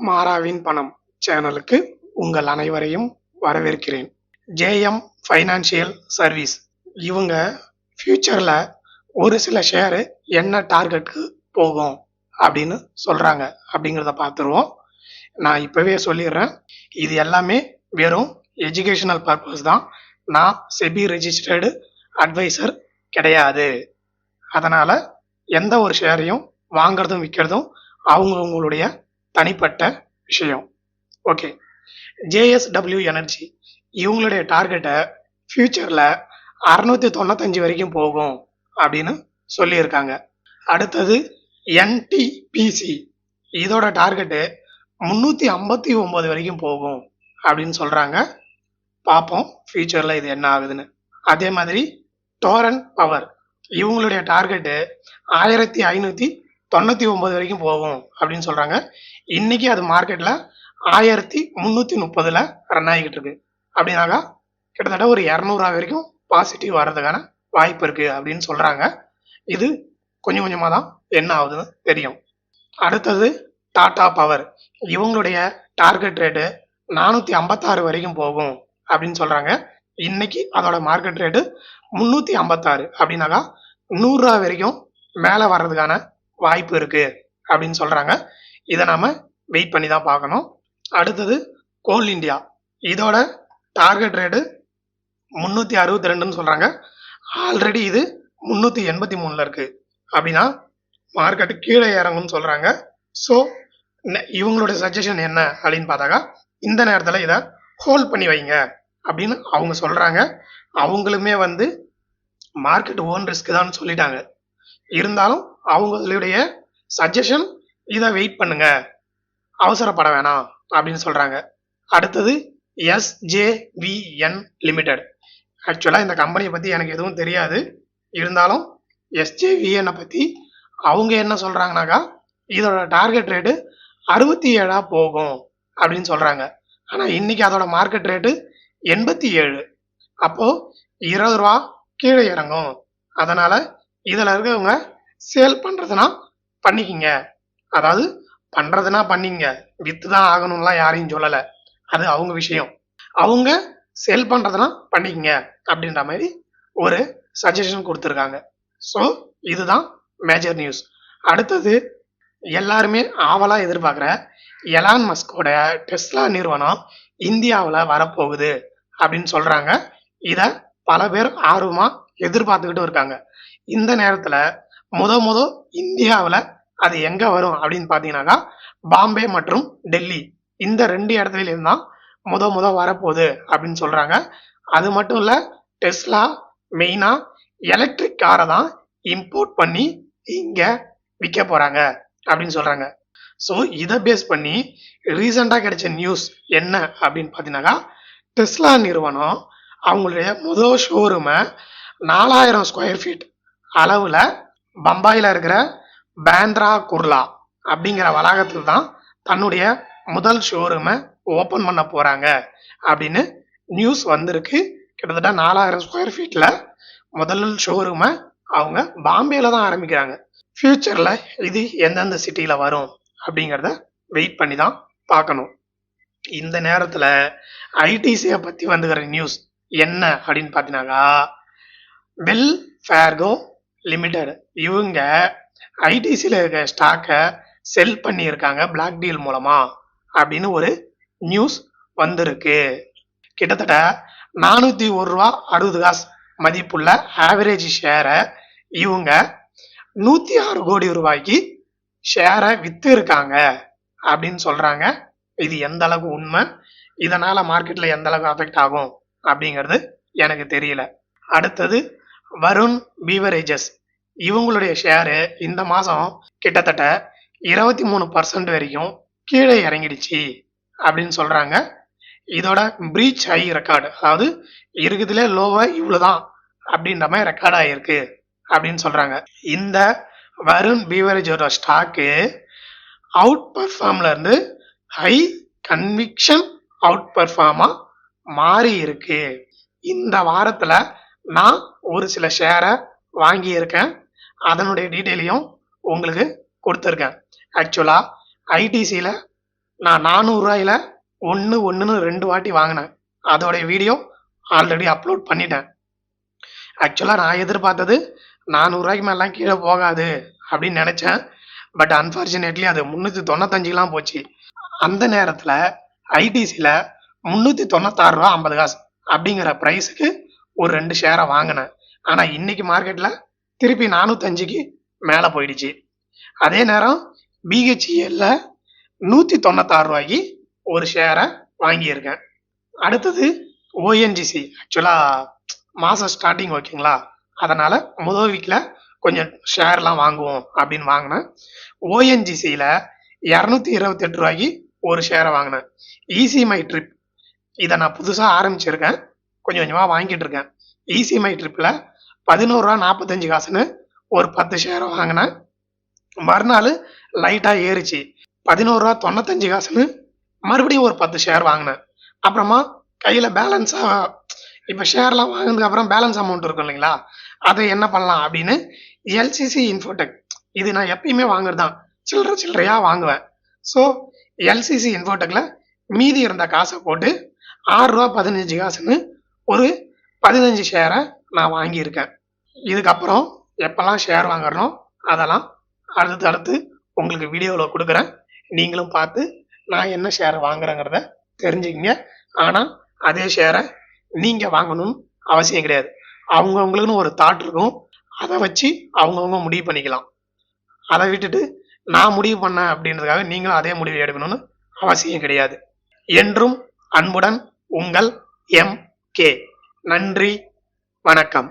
மாறாவின் பணம் சேனலுக்கு உங்கள் அனைவரையும் வரவேற்கிறேன். ஜேஎம் ஃபைனான்சியல் சர்வீஸ் இவங்க ஃபியூச்சர்ல ஒரு சில ஷேரு என்ன டார்கெட்டுக்கு போகும் அப்படின்னு சொல்றாங்க அப்படிங்கிறத பார்த்துருவோம். நான் இப்பவே சொல்லிடுறேன், இது எல்லாமே வெறும் எஜுகேஷனல் பர்பஸ் தான். நான் செபி ரெஜிஸ்டர்டு அட்வைசர் கிடையாது. அதனால எந்த ஒரு ஷேரையும் வாங்குறதும் விற்கிறதும் அவங்களுடைய தனிப்பட்ட விஷயம். ஓகே, ஜேஎஸ்டபிள்யூ எனர்ஜி இவங்களுடைய டார்கெட்டை ஃபியூச்சர்ல 695 வரைக்கும் போகும் அப்படின்னு சொல்லியிருக்காங்க. அடுத்தது என்டிபிசி இதோட டார்கெட்டு 359 வரைக்கும் போகும் அப்படின்னு சொல்றாங்க. பார்ப்போம் ஃபியூச்சர்ல இது என்ன ஆகுதுன்னு. அதே மாதிரி டோரன் பவர் இவங்களுடைய டார்கெட்டு 1599 வரைக்கும் போகும் அப்படின்னு சொல்றாங்க. இன்னைக்கு அது மார்க்கெட்ல 1330 ரன் ஆகிட்டு இருக்கு. அப்படின்னாக்கா கிட்டத்தட்ட ஒரு 200 வரைக்கும் பாசிட்டிவ் வர்றதுக்கான வாய்ப்பு இருக்கு அப்படின்னு சொல்றாங்க. இது கொஞ்சம் கொஞ்சமா தான் என்ன ஆகுதுன்னு தெரியும். அடுத்தது டாடா பவர் இவங்களுடைய டார்கெட் ரேட்டு 456 வரைக்கும் போகும் அப்படின்னு சொல்றாங்க. இன்னைக்கு அதோட மார்க்கெட் ரேட்டு 356 அப்படின்னாக்கா 100 வரைக்கும் மேல வர்றதுக்கான வாய்ப்பு இருக்கு அப்படின்னு சொல்றாங்க. இதை நாம வெயிட் பண்ணி தான் பார்க்கணும். அடுத்தது கோல் இந்தியா இதோட டார்கெட் ரேட்டு 362 சொல்றாங்க. ஆல்ரெடி இது 383 இருக்கு. அப்படின்னா மார்க்கெட்டு கீழே இறங்கும்னு சொல்றாங்க. ஸோ இவங்களுடைய சஜஷன் என்ன அப்படின்னு பார்த்தாக்கா, இந்த நேரத்தில் இதை ஹோல்ட் பண்ணி வைங்க அப்படின்னு அவங்க சொல்றாங்க. அவங்களுமே மார்க்கெட் ஓன் ரிஸ்க் தான் சொல்லிட்டாங்க. இருந்தாலும் அவங்களுடைய சஜஷன் இதை வெயிட் பண்ணுங்க, அவசரப்பட வேணாம் அப்படின்னு சொல்றாங்க. அடுத்தது எஸ்ஜேவிஎன் லிமிடெட். ஆக்சுவலா இந்த கம்பெனியை பத்தி எனக்கு எதுவும் தெரியாது. இருந்தாலும் எஸ்ஜேவிஎன் பத்தி அவங்க என்ன சொல்றாங்கனாக்கா, இதோட டார்கெட் ரேட்டு 67 போகும் அப்படின்னு சொல்றாங்க. ஆனா இன்னைக்கு அதோட மார்க்கெட் ரேட்டு 87. அப்போ 20 ரூபா கீழே இறங்கும். அதனால இதுல இருக்கவங்க சேல் பண்றதுனா பண்ணிக்கிங்க. அதாவது பண்றதுனா பண்ணிங்க, வித்து தான் ஆகணும்லாம் யாரையும் சொல்லல, அது அவங்க விஷயம். அவங்க சேல் பண்றதுனா பண்ணிக்கிங்க அப்படின்ற மாதிரி ஒரு சஜஷன் கொடுத்துருக்காங்க. ஸோ இதுதான் மேஜர் நியூஸ். அடுத்தது எல்லாருமே ஆவலா எதிர்பார்க்குற எலான் மஸ்கோட டெஸ்லா நிறுவனம் இந்தியாவில் வரப்போகுது அப்படின்னு சொல்றாங்க. இத பல பேர் ஆர்வமா எதிர்பார்த்துக்கிட்டு இருக்காங்க. இந்த நேரத்துல முத இந்தியாவில் அது எங்க வரும் அப்படின்னு பாத்தீங்கன்னாக்கா, பாம்பே மற்றும் டெல்லி இந்த 2 இடத்துல இருந்தா முத வரப்போகுது அப்படின்னு சொல்றாங்க. அது மட்டும் இல்ல, டெஸ்லா மெயினா எலக்ட்ரிக் காரை தான் இம்போர்ட் பண்ணி இங்க விற்க போறாங்க அப்படின்னு சொல்றாங்க. ஸோ இதை பேஸ் பண்ணி ரீசெண்டா கிடைச்ச நியூஸ் என்ன அப்படின்னு பாத்தீங்கன்னாக்கா, டெஸ்லா நிறுவனம் அவங்களுடைய முதல் ஷோரூமை 4000 ஸ்கொயர் ஃபீட் அளவுல பம்பாயில இருக்கிற பேந்திரா குர்லா அப்படிங்கிற வளாகத்தில் தான் தன்னுடைய முதல் ஷோரூமை ஓபன் பண்ண போறாங்க அப்படின்னு நியூஸ் வந்திருக்கு. கிட்டத்தட்ட 4000 ஸ்கொயர் ஃபீட்ல முதல் ஷோரூமை அவங்க பாம்பேல தான் ஆரம்பிக்கிறாங்க. ஃபியூச்சர்ல இது எந்தெந்த சிட்டியில வரும் அப்படிங்கிறத வெயிட் பண்ணி தான் பார்க்கணும். இந்த நேரத்துல ஐடிசியை பத்தி வந்துக்கிற நியூஸ் என்ன அப்படின்னு பாத்தீங்கன்னாக்கா, வெல் ஃபேர்கோ லிமிடெட் இவங்க ஐடிசியில் இருக்க ஸ்டாக்கை செல் பண்ணியிருக்காங்க பிளாக் டீல் மூலமா அப்படின்னு ஒரு நியூஸ் வந்திருக்கு. கிட்டத்தட்ட 401 ரூபா 60 காசு மதிப்புள்ள ஆவரேஜ் ஷேரை இவங்க 106 கோடி ரூபாய்க்கு ஷேரை வித்து இருக்காங்க அப்படின்னு சொல்றாங்க. இது எந்த அளவுக்கு உண்மை, இதனால மார்க்கெட்ல எந்த அளவுக்கு அஃபெக்ட் ஆகும் அப்படிங்கிறது எனக்கு தெரியல. அடுத்தது வருண் பீவரேஜஸ் இவங்களுடைய ஷேரு இந்த மாசம் கிட்டத்தட்ட 23% வரைக்கும் கீழே இறங்கிடுச்சு அப்படின்னு சொல்றாங்க. இதோட பிரீச் ஹை ரெக்கார்டு, அதாவது இருக்குதுல லோவா இவ்வளவுதான் அப்படின்ற மாதிரி ரெக்கார்ட் ஆயிருக்கு அப்படின்னு சொல்றாங்க. இந்த வருண் பீவரேஜோட ஸ்டாக்கு அவுட் பர்ஃபார்ம்ல இருந்து ஹை கன்விக்ஷன் அவுட் பர்ஃபார்மா மாறி இருக்கு. இந்த வாரத்துல நான் ஒரு சில ஷேரை வாங்கி இருக்கேன், அதனுடைய டீட்டெயிலையும் உங்களுக்கு கொடுத்துருக்கேன். ஆக்சுவலா ஐடிசியில் நான் 400 ரூபாயில 1 2 வாட்டி வாங்கினேன். அதோடைய வீடியோ ஆல்ரெடி அப்லோட் பண்ணிட்டேன். ஆக்சுவலா நான் எதிர்பார்த்தது 400 ரூபாய்க்கு மேலாம் கீழே போகாது அப்படின்னு நினைச்சேன். பட் அன்பார்ச்சுனேட்லி அது 395லாம் போச்சு. அந்த நேரத்துல ஐடிசில 396 ரூபா 50 காசு அப்படிங்கிற பிரைஸுக்கு ஒரு 2 ஷேரை வாங்கினேன். ஆனா இன்னைக்கு மார்க்கெட்ல திருப்பி 405க்கு மேல போயிடுச்சு. அதே நேரம் பிஹெச்இஎல்ல 196 ரூபாய்க்கு ஒரு ஷேரை வாங்கியிருக்கேன். அடுத்தது ஓஎன்ஜிசி. ஆக்சுவலா மாசம் ஸ்டார்டிங் ஓகேங்களா, அதனால முதல் வீக்ல கொஞ்சம் ஷேர்லாம் வாங்குவோம் அப்படின்னு வாங்கினேன். ஓஎன்ஜிசியில 228 ரூபாய்க்கு ஒரு ஷேரை வாங்கினேன். ஈசி மை ட்ரிப் இதை நான் புதுசா ஆரம்பிச்சிருக்கேன், கொஞ்சம் கொஞ்சமா வாங்கிட்டு இருக்கேன். ஈசி மை ட்ரிப்ல 11 ரூபா 45 காசுன்னு ஒரு 10 ஷேரை வாங்கினேன். மறுநாள் லைட்டா ஏறிச்சு, 11 ரூபா 95 காசுன்னு மறுபடியும் ஒரு 10 ஷேர் வாங்கினேன். அப்புறமா கையில பேலன்ஸா இப்ப ஷேர்லாம் வாங்கினதுக்கு அப்புறம் பேலன்ஸ் அமௌண்ட் இருக்கும் இல்லைங்களா, அதை என்ன பண்ணலாம் அப்படின்னு எல்சிசி இன்ஃபோடெக், இது நான் எப்பயுமே வாங்குறதுதான், சில்லறையா வாங்குவேன். ஸோ எல்சிசி இன்ஃபோடெக்ல மீதி இருந்த காசை போட்டு 6 ரூபா 15 காசுன்னு ஒரு 15 ஷேரை நான் வாங்கியிருக்கேன். இதுக்கப்புறம் எப்பெல்லாம் ஷேர் வாங்குறனோ அதெல்லாம் அடுத்து உங்களுக்கு வீடியோவில் கொடுக்குறேன். நீங்களும் பார்த்து நான் என்ன ஷேர் வாங்குறேங்கிறத தெரிஞ்சுக்கிங்க. ஆனால் அதே ஷேரை நீங்கள் வாங்கணும்னு அவசியம் கிடையாது. அவங்கவுங்களுக்குன்னு ஒரு தாட் இருக்கும், அதை வச்சு அவங்கவுங்க முடிவு பண்ணிக்கலாம். அதை விட்டுட்டு நான் முடிவு பண்ணேன் அப்படின்றதுக்காக நீங்களும் அதே முடிவு எடுக்கணும்னு அவசியம் கிடையாது. என்றும் அன்புடன் உங்கள் எம் கே. நன்றி, வணக்கம்.